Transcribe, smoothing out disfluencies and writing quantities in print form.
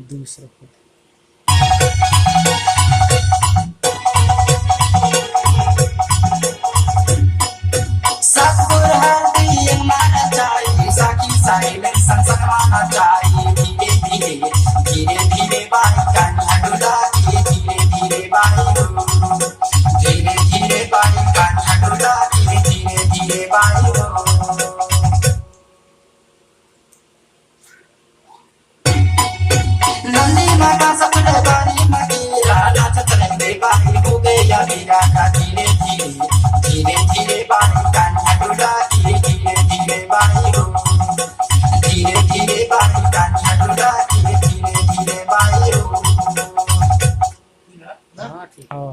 दूसरा Sabur hati yang mana cai, sakit saya dan sang mana cai, धीरे बाइkan aduh lagi, धीरे bayu, धीरे baइkan aduh lagi, धीरे bayu. Nani maka sabda bani magira, nacha terende bayi kuge ya bila धीरे बाइkan aduh lagi, धीरे bayu.